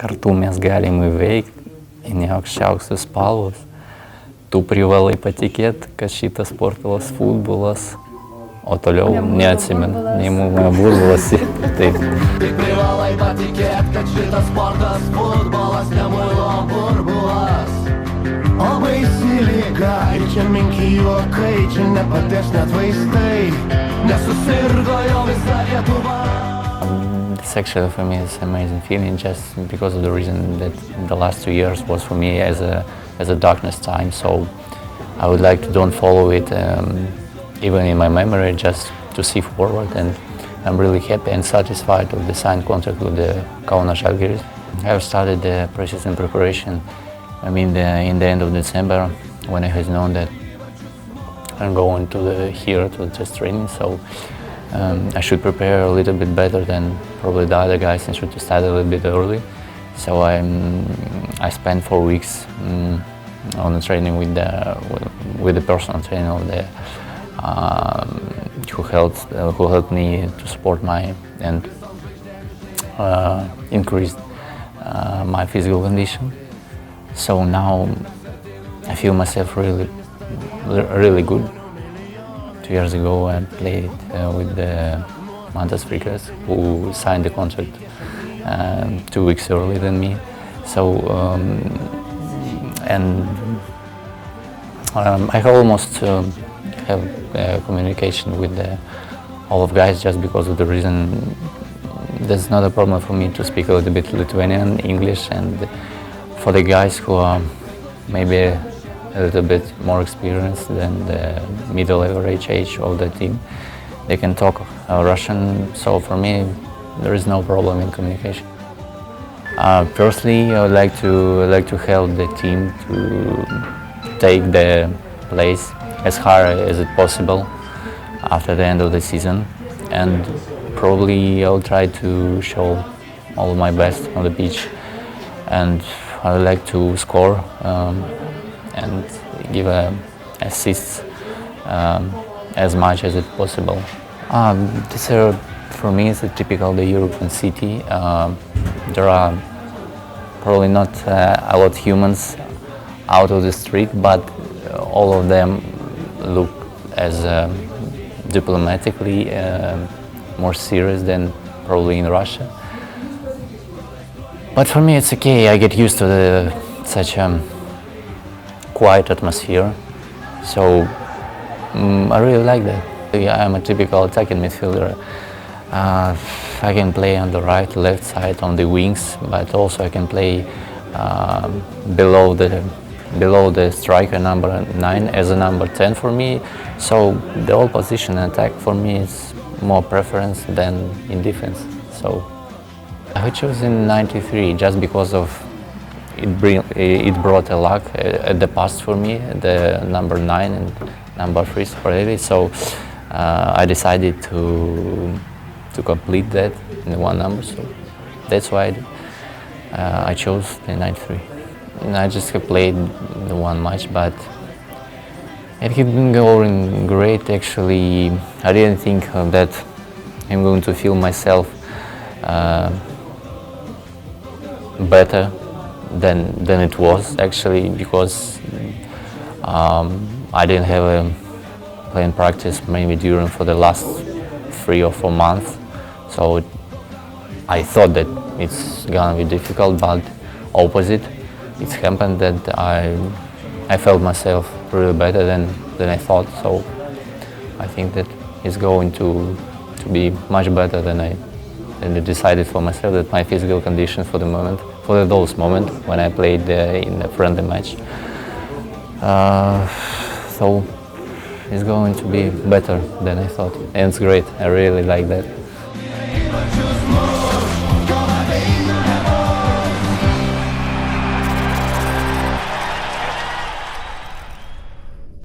kartu mes galim įveikti į aukščiausius spalvus. Tu privalai patikėti, kad šitas sportas futbolas, o toliau neatsimenu, neįmūna burbulas. Taip. Tik privalai patikėti, kad šitas sportas futbolas, nemuilo burbulas. O baisi lyga, ir čia menki juokai, čia nepadės net vaistai, nesusirgo jau visa Lietuva. This actually for me is an amazing feeling, just because of the reason that the last 2 years was for me as a darkness time. So I would like to don't follow it, even in my memory, just to see forward. And I'm really happy and satisfied with the signed contract with the Kauno Žalgirio. I have started the process and preparation. In the end of December, when I have known that I'm going to just training, so I should prepare a little bit better than probably the other guys and should start a little bit early. So I spent 4 weeks on the training with the personal trainer who helped me to support my and increase my physical condition. So now I feel myself really good. 2 years ago I played with the Mantas Frikas, who signed the contract 2 weeks earlier than me. So I almost have communication with all of guys, just because of the reason there's not a problem for me to speak a little bit Lithuanian, English, and for the guys who are maybe a little bit more experienced than the middle average age of the team, they can talk Russian. So for me, there is no problem in communication. Personally, I would like to help the team to take the place as hard as it possible after the end of the season, and probably I'll try to show all of my best on the pitch, and I would like to score and give assists as much as it's possible. For me, it's a typical the European city. There are probably not a lot of humans out of the street, but all of them look as diplomatically more serious than probably in Russia. But for me, it's okay. I get used to such a quiet atmosphere, so I really like that. I'm a typical attacking midfielder. I can play on the right, left side, on the wings, but also I can play below the striker number 9 as a number 10 for me. So the whole position and attack for me is more preference than in defense. So I chose in '93 just because of it brought a luck at the past for me, the number 9 and number 3 separately. So I decided to complete that in one number. So that's why I chose the '93. I just have played the one match, but it had been going great. Actually, I didn't think that I'm going to feel myself better than it was, actually, because I didn't have a playing practice maybe during for the last 3 or 4 months. So I thought that it's gonna be difficult, but opposite. It's happened that I felt myself really better than I thought. So I think that it's going to be much better than I decided for myself, that my physical condition for the moment, for those moments when I played in a friendly match. So it's going to be better than I thought, and it's great. I really like that.